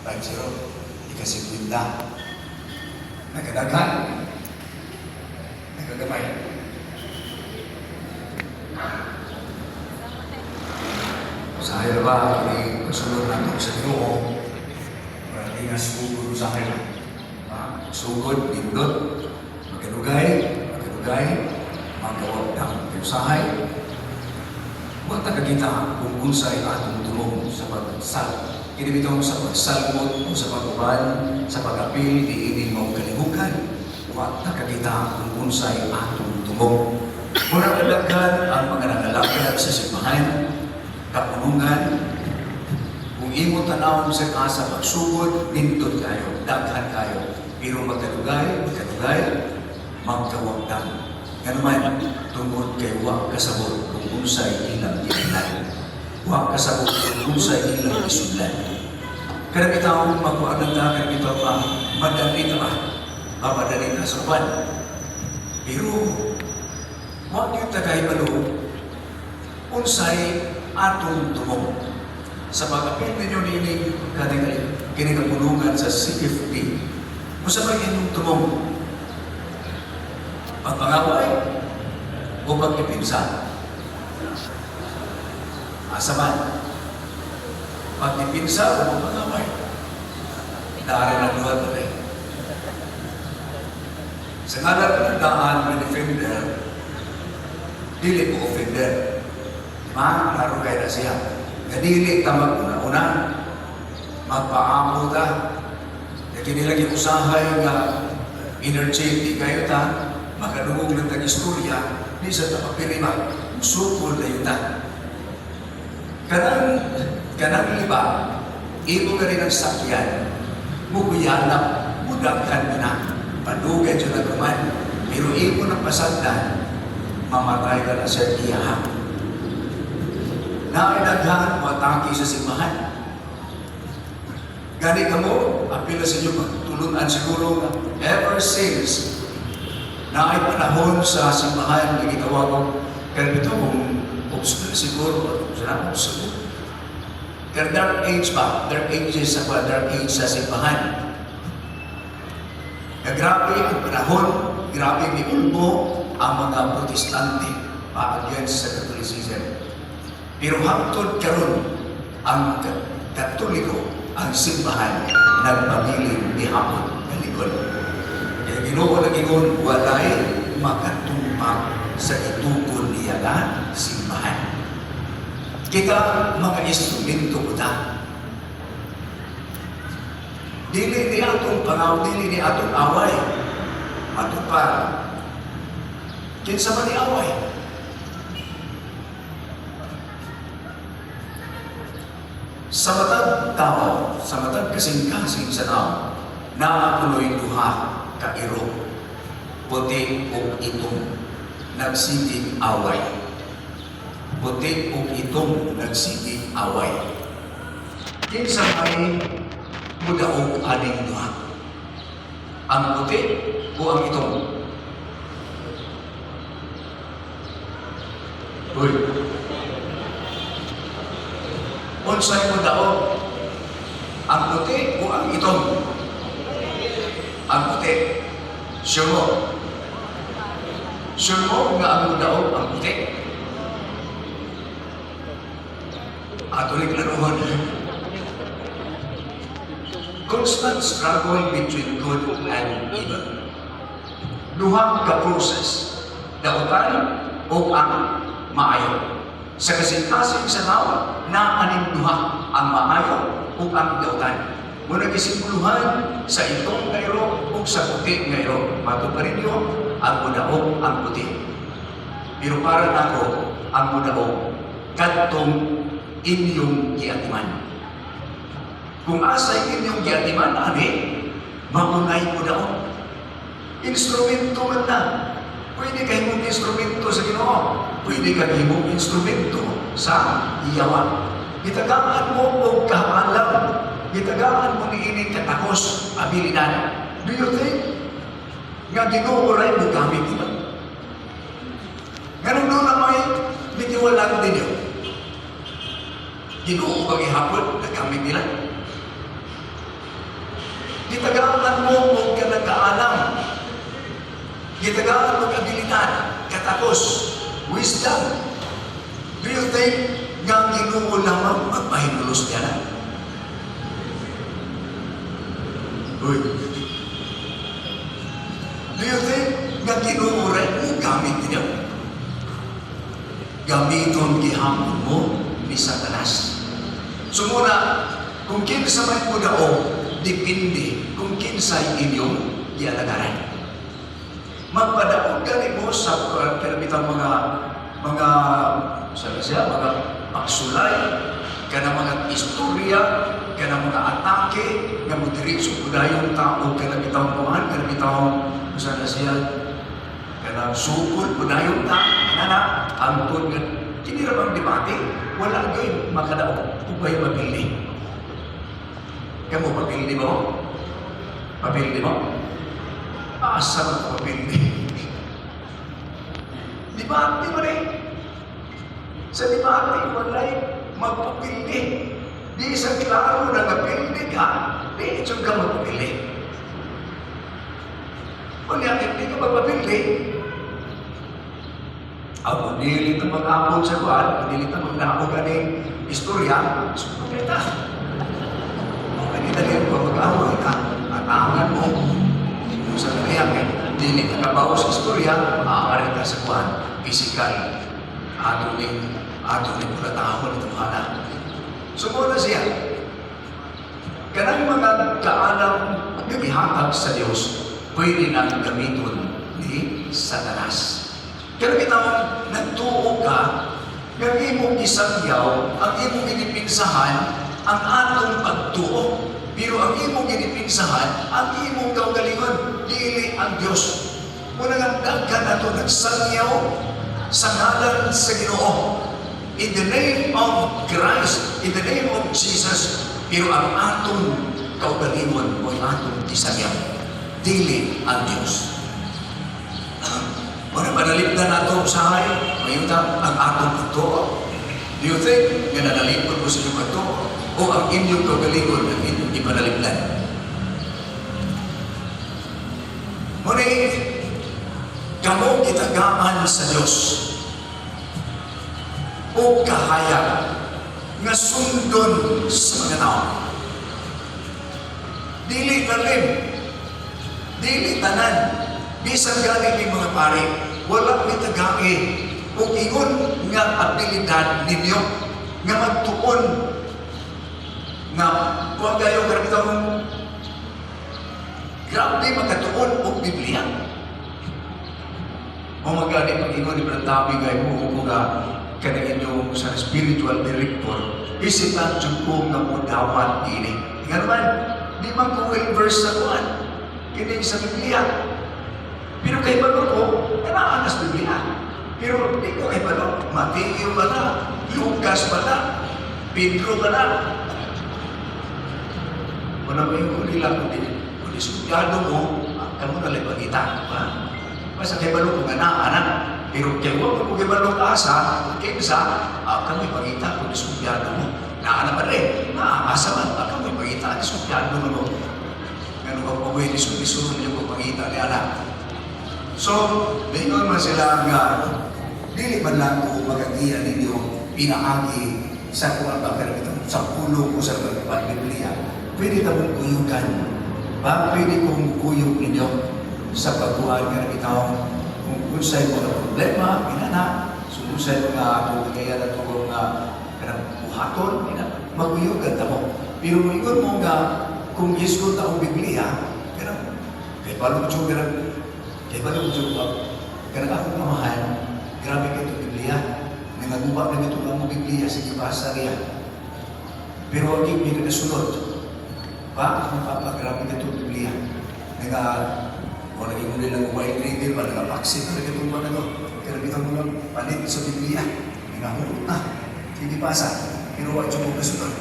ika-50. Nagkadaghan, nagkagamay. Sa akin ba, hindi kasunod natin sa Ginoo, para hindi nga sugod sa akin. Sugod, lindot, magkalugay, magkawag ng piusahay. Huwag nakakita kung unsay atong tulong sa pagsal. Kinibitaw sa pagsalmot o sa pagkuban, sa pag-apil, diining mong kalimukan. Huwag nakakita kung unsay atong tulong. Muna kadaghan ang mga nangalakad sa simbahan, kapunungan, kung imo tanawon sa kasa pagsugod, nindot kayo, daghan kayo. Pero magkalugay, magkawagtang. Nga naman, tungkol kay huwag kasabot kung unsay ilang ilan. Huwag kasabot kung unsay ilang isulan. Karapitaw, magkuanan na, karapitaw pa, madali ka ba? Mamadali ka sa uban. Pero, huwag yung tagay malo, unsay atong tumong. Sa pag-apil ninyo nining kinikapunungan sa CFP, masabay inyong tumong. Pagpangaway o pagdipinsa. Asaman. Pagdipinsa o pagpangaway. Dari na duwa pa rin. Sa ngalan ng daan ng defender, dili po offender. Laro kayo na siya. Kadili ka maguna-una, magpaamo ta, na kinilagay usahay nga energetic kayo ta, makadungog ng tag-istorya, di sa tapapirima, musukol na yun ta. Kanang iba, ito ka rin ang sakyan, mukuyanap, mudagkan mo na, padugay dyan na kuman, pero ito ng pasagdan, mamatay ka na sa iyahang. Nainaghan o atake sa simbahan. Gani ka mo, apila sa inyo magtulunan siguro na ever since na ay panahon sa simbahan na gitawag ko, kaya ito kung obscure siguro, sarap obscure. Kaya dark age ba? Dark ages sa simbahan. Grabe ang panahon, grabe may ulbo ang mga protestante against sa Catholicism. Pero hangtod karon ang Katoliko, ang simbahan, nagpabiling ni hapon kalikon. Kaya Ginoo na gingon, walay makatumpak sa itukon niya na simbahan. Kita mga instrumento ko ta. Dili ni atong pangaw, dili ni atong away. Matupar. Kinsa man ni away? Sa matag tao, sa matag kasing-kasing sa tao, naatuloy duha ka iro, puti o itong nagsigig away. Puti o itong nagsigig away. Kinsa may mudaog aning duha? Ang puti o ang itong? Uy! Unsay mo daog? Ang puti o ang itong? Ang puti. Sure mo? Sure mo nga ang daog ang puti? Atuloy klaruhon. Constant struggle between good and evil. Duhang ka process. Dautan o ang maayo. Sa kasing-kasing sa tao, naaning duha ang maayo o ang dautan. Muna kisimbuluhan sa itong ngayro o sa puti ngayro. Matuparinyo, ang mudaog ang puti. Pero para nako, ang mudaog, katong inyong giatiman. Kung asay inyong giatiman, ani, maunay mudaog. Instrumento man na. Pwede kayo mong instrumento sa Ginoo. Pwede kayo mong instrumento sa iyawan. Gitagaan mo o kaalam. Gitagaan mo ni ining katakos, abilidad. Do you think nga Ginoo rin mo gamit nila? Ganun doon na may bitiwalaan din yun. Ginoo kang ihapon na gamit nila. Gitagaan mo kung ka nagkaalam. Gitagaan mo abilidad, katapos, wisdom. Do you think nga Ginoo lamang magpahinulos niya na? Uy. Do you think nga Ginoo rin mo gamit niya? Gamiton gihapon mo ni Satanas. So muna, kung kinsa may mo daog, depende kung kinsay inyong gialagaran. Magpadaog gani mo sa permitang mga pagsulay, kana mga istorya, kana mga atake, nga mo diretso po dayong tao, kana bitawang kuhan, kana bitawang kana sukod po dayong tao, kana angkod nga, kinirabang debate, wala gayon makadaog, kung ba'y mapili. Kamu mapili mo? Mapili mo? Asa mo mapili? Debate mo rin. Sa debate, wala'y magpapili. Di isang klaro na napili ka, di isang ka magpapili. Kung hindi ka magpapili, ako, dili ito mag-apod sa kuwan, dili ito mag-apod ganing istorya, sumpag kita. Kung dali ko mag-apod ka, atangan mo, kung sa kaya, dili ka nabaw sa istorya, maaari ka sa kuwan, physical, ato ni pulatahon itong anak. Sumuna siya. Kanang mga kaalam gagihatag sa Diyos, pwede nang gamiton ni Satanas. Pero kitang nagtuo ka, ng imong isangyaw, ang imong inipinsahan, ang atong pagtuo. Pero ang imong inipinsahan, ang imong kaugalingon, dili ang Diyos. Muna nga dagkan na ito, nagsangyaw sa ngalan sa Ginoo. In the name of Christ, in the name of Jesus, pero ang atong kaugalingon o ang atong isangyaw, dili ang Diyos. Muna panalipdan na ito sa hay, mayuta ang atong pagtuo. Do you think nga nanalipod mo sa inyong pagtuo? O ang inyong kaugalingon ang inyong ipanalipdan? Muna kamo gitagaan sa Diyos o kahayag nga sundon sa mga tao. Dili talim, dili tanan, bisan galing ng mga pare, wala mitagaki o ingon nga abilidad ninyo nga magtuon nga kung kayo karapitang grabe magkatuon o Biblia. O magani pag-ingon ni Brad Tabi gaya mo kung kanang inyong sa spiritual director, isip lang dyan ko nga mo dapat ini. Nga naman, di man ko verse sa kuhan, kini sa Biblia. Pero kay Balo ko, kanaan sa Biblia. Pero di ko kay Balo, Mateo ba na, Lucas ba na, Pedro ba na. Wala ba yung nila kung diskutyado mo, kamo na lang pagkita. Basta kay Balo kung anak, pero kaya huwag mo kay Balo kaasa, kaysa, kami pagkita kung diskutyado mo. Naana pa rin, naasa man, kami pagkita, diskutyado mo. Ganun ka pa pwede, sumisunod niyo kung pagkita ni anak. So, lingon man sila nga, dili man lang ko magagiya ninyo pinaagi sa kung ang sa pulo ko sa Biblia. Pwede tamong kuyugan. Pwede kong kuyog ninyo sa pagkuhan nga nabitaw kung sa'yo mga problema, inana, sumusay mga atong kaya na itong buhaton, magkuyugan tamo. Pero ingon mo nga, kung isko taong Biblia, kay palong tiyong kaya ba nung jowa, karang akong pamahan, grabe ka ito Biblia. Nangaguba na ito ang Biblia sa kibasa riyan. Pero ang hindi na nasunod. Ba, akong papagrabe ka ito Biblia. Kung naging muli lang white reader, nagapaksin na ito ba na ito. Kaya kita mo lang palit sa Biblia. Nangahulot na. Hindi pasa. Pero wag siya mo nasunod.